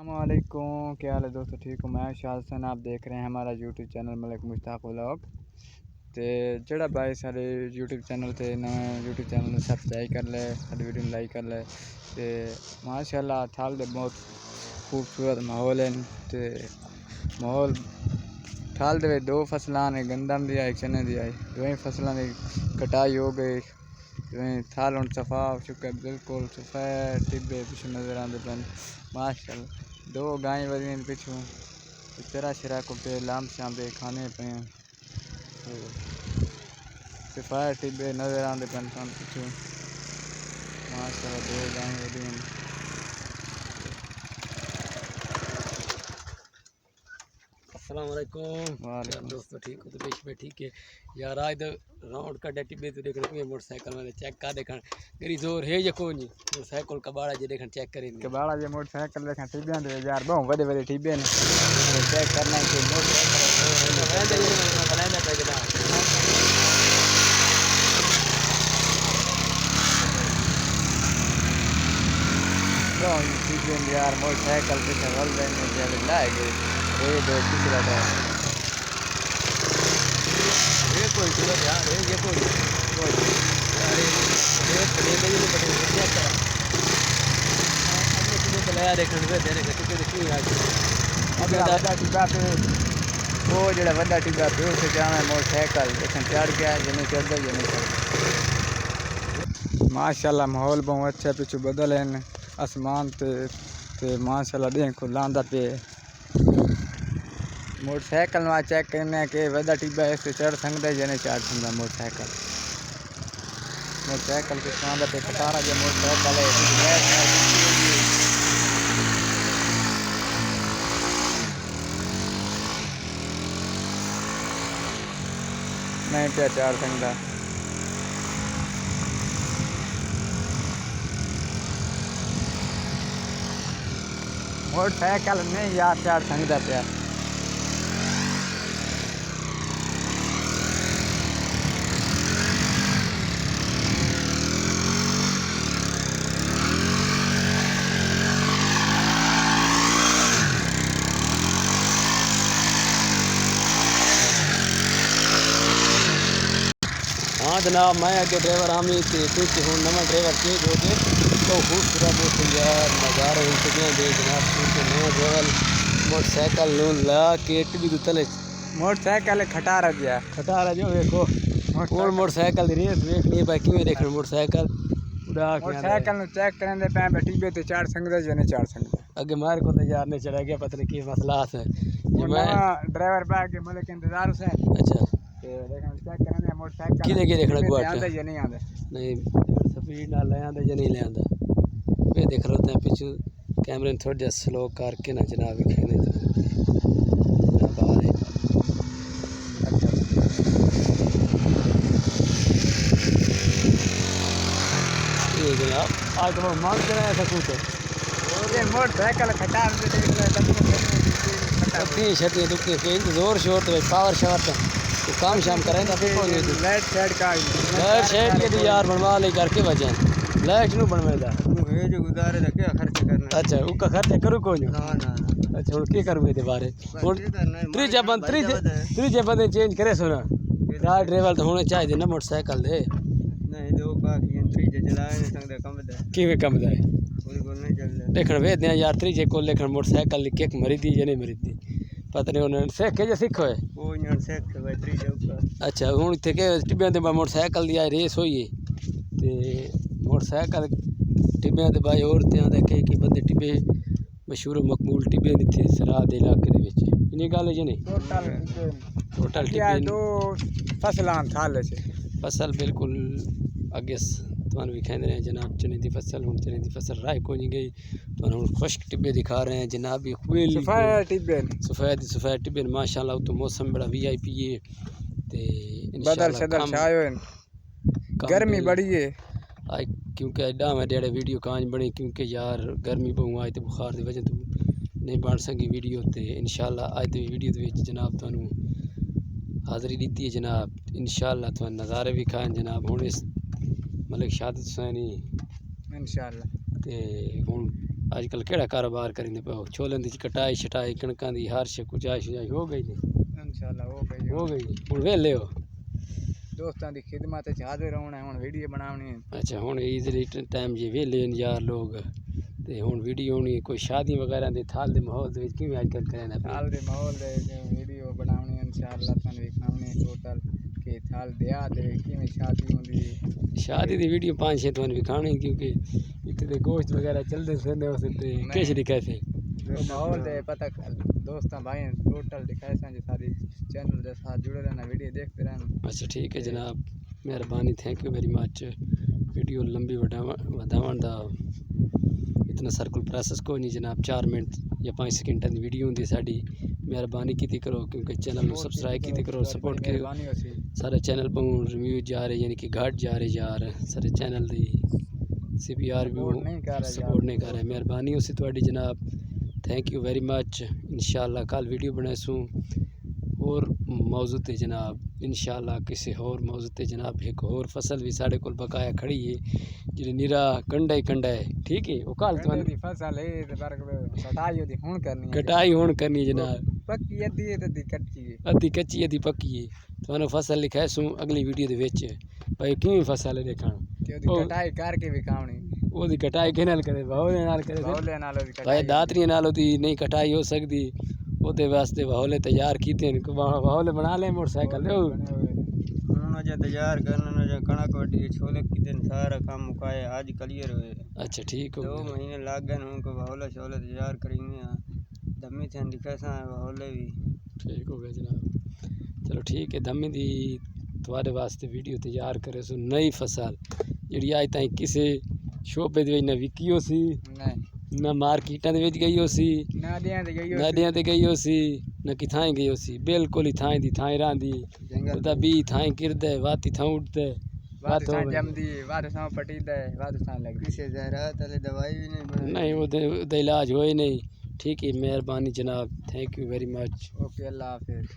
अस्सलामुअलैकुम, क्या हाल है दोस्तों? ठीक हो? मैं शाह हसन, आप देख रहे हैं हमारा YouTube channel Malik Mushtaq vlog. तो जड़ा भाई सारे यूट्यूब चैनल से नए यूट्यूब चैनल सब्सक्राइब कर ले, सारी वीडियो लाइक कर ले। तो माशाल्लाह थाल दे बहुत खूबसूरत माहौल है। तो माहौल थाल दे दो फसलां ने, गंदम दी आई, चने दी आई, दोवें फसलों की कटाई हो गई। थाल हुण सफा हो चुका है, बिल्कुल सफेद टिब्बे पिछू नज़र आते पे माशाल्लाह। दो गायें वधियां पिछू चरा शरा को पे लाम शाम पे खाने पे सफेद टिब्बे नज़र आते पे पिछू माशाल्लाह। दो गायें वधियां अस्सलाम वालेकुम दोस्तों, ठीक हो? तो बेश में ठीक है यार। आज तो राउंड का टिब्बे तो देखने को मोटरसाइकिल में चेक कर देखन मेरी जोर है या कोई नहीं। मोटरसाइकिल कबाड़ा जे देखन चेक करें कबाड़ा जे मोटरसाइकिल देखन टिब्बे दे यार बहुत बड़े बड़े टिब्बे ने चेक करना है कि टिब्बे यार मोटरसाइकिल पे चल रहे हैं लाएंगे ये दो पिछला टायर ये कोई चलो यार ये कोई यार ये पड़े गए ये पड़े क्या करा हमने तो लाया देखन वे देने के टिब्बे देखी आज अब दादा टिब्बा पे वो जड़ा वड्डा टिब्बा पे उसे जाना मोटरसाइकिल देखन चढ़ गया जने चढ़दा जने चढ़। माशाल्लाह माहौल बहुत अच्छा पिछू बदल है आसमान ते माशाल्लाह देखो लांदा पे मोटरसाइकिल में चेक करने के वड्डा टिब्बा है चढ़ सकता है जने चढ़ सकता मोटरसाइकिल के सामने पे कटारा जो मोटरसाइकिल है नहीं पे चढ़ सकता। मोटरसाइकिल नहीं यार चढ़ सकता पे हाँ जनाब, मैं अगे ड्राइवर आमी कुछ हूँ नवा ड्राइवर चेंज हो गए तो खूबसूरत हो यार नज़ारे दे जनाब। नया ड्राइवर मोटरसाइकिल ला के टिब्बी तले मोटरसाइकिल खटारा जो देखो मोटरसाइकिल की रेस वेख ली भाई किवें देखण मोटरसाइकिल मोटरसाइकिल चेक करने पे टिब्बे ते चढ़ सकदा जो नहीं चढ़ सकदा। अगे मार को तो यार ने चढ़ा गया, पता नहीं की मसला है। मैं ड्राइवर पे आके मलिक इंतजार से अच्छा देखन चेक करने मोटरसाइकिल किदे के देखण को आंदा या नहीं आंदा नहीं स्पीड ना ले आंदा या नहीं ले आंदा वे देख रहे होते हैं पीछे कैमरे में थोड़ा जैसा स्लो करके ना जनाब दिखाने तो बाहर है। ये जनाब आज तो मांग कर रहे हैं कुछ ये मोटरसाइकिल खटार से देख ले छती दुखती के जोर शोर तो पावर शावर तो काम शाम करें तो लाइट शेड का लाइट शेड के भी यार बनवा ले करके वजह लाइट नु बनवेदा है जो गुजारे दा क्या खर्च करना। अच्छा उसका खर्च करू कोई ना ना अच्छा हुन की करू इदे बारे हुन त्रीजे बंदे चेंज करे सुना कार ड्राइवर तो होने चाहिए ना मोटरसाइकिल दे नहीं दो काफी त्रीजे चलाए नहीं सकदे कम दे किवें कम दा कोई को नहीं चलदा देखण वे दे यार त्रीजे को लेखण मोटरसाइकिल किक मरी दी या नहीं मरी दी पता नहीं उन्होंने सीखे जो सीखो है कोई नहीं सीख के भाई त्रीजे ऊपर। अच्छा हुन इत्थे के टिब्बियां ते मोटरसाइकिल दी रेस होई है ते मोटरसाइकिल टिब्बियां ते भाई औरतें दे के बंदे टिब्बे मशहूर मकबूल टिब्बे इत्थे सराह दे इलाके दे विच इन्नी गल है जी नहीं टोटल टिब्बे दो फसलां थाल से फसल बिल्कुल अगे तुहानू दिखाते रहे जनाब। चने की फसल हूँ चने की फसल राह को नहीं गई तो हम खुश्क टिब्बे दिखा रहे हैं जनाब। सफेद टिब्बे माशाल्लाह तो मौसम बड़ा VIP है ते बदल शदल छायो गर्मी बड़ी है आज क्योंकि एडा मैं डेढ़ वीडियो कांज बनी क्योंकि यार गर्मी बहु आज तो बुखार की वजह तो नहीं बन सकी वीडियो तो इंशाल्लाह आज तो वीडियो के जनाब तुहानू हाज़री दी है जनाब। इंशाल्लाह तो नज़ारे भी खाए जनाब। हूँ इस मलिक शादत हुसैनी इंशाल्लाह ते हूँ अजकल केड़ा कारोबार करेंदे पे हो छोलन दी कटाई छटाई कणकां दी हर शे कुजाई शुजाई हो गई ने इंशाल्लाह हो गई हुण वेले हो दोस्तां दी खिदमत च हाजिर होना है, हुण वीडियो बनावनी है। अच्छा हुण इजली टाइम जी वेले न यार लोग ते हुण वीडियो होनी कोई शादी वगैरह दे थाल दे माहौल दे विच किवें अजकल करना पे थाल दे माहौल दे वीडियो बनावनी है इंशाल्लाह तुहानू दिखावनी है टोटल कि थाल देआ दे किवें शादी हुंदी शादी दी वीडियो 5-6 तुहानू दिखावनी क्योंकि इत्थे दे गोश्त वगैरह चलदे फिरदे उस ते किश नहीं कैसे माहौल दे पता दोस्तां भाई टोटल दिखाए सन सारी चैनल के साथ जुड़े रहना वीडियो देखते रहना। अच्छा ठीक है जनाब मेहरबानी thank you very much video लंबी वधावन दा इतना सर्कल प्रोसेस कोई नहीं जनाब 4 मिनट या 5 सेकंड की वीडियो होंदी साडी मेहरबानी कीती करो क्योंकि चैनल को सब्सक्राइब कीती करो सपोर्ट करो सारे चैनल पर रिव्यू जा रहे यानी कि घट जा रहे यार सारे चैनल दी CPR भी सपोर्ट नहीं कर रहे मेहरबानी उसी थोड़ी जनाब थैंक यू वेरी मच इंशाल्लाह कल वीडियो बनासूँ और मौजू ते जनाब इंशाल्लाह किसी होर मौजू ते जनाब एक होर फसल भी साढ़े कोल बकाया खड़ी है जी निरा कंडा ही कंडा है ठीक है वो कल फसल है कटाई हुण करनी जनाब पक्की अद्धी अद्धी कच्ची अद्धी पक्की है तुहानू फसल लिखासूँ अगली वीडियो दे विच भाई किवें फसल है देखण कटाई करके विकावनी ओदी कटाई किहनाल करे बाहुले नाल करे भाई दातरी नाल ओदी नहीं कटाई हो सकदी ओदे वास्ते बाहुले तैयार कीते ने बाहुले बना ले मोटरसाइकिल हुण अजे तैयार करना जे कणक वड्डी छोले कीते सारा काम मुकाया आज क्लियर हुए। अच्छा ठीक हो 2 महीने लग गए उनको बाहुले छोले तैयार करेंगे दमी थे दिखा सा बाहुले भी ठीक हो गया जनाब चलो ठीक है दमी दी तुम्हारे वास्ते वीडियो तैयार करे सो नई फसल जी अज तक किसी शोबे न विकी हो सी न मार्केटा गई हो सी नदियां ते गई हो सी न किथाएं गई हो सी बिल्कुल ही थाएं दी थाएं रही ओदा बी थाएं किरद वाती थां उठते नहीं ओदा इलाज होए नहीं ठीक है मेहरबानी जनाब thank you very much okay अल्लाह हाफिज़।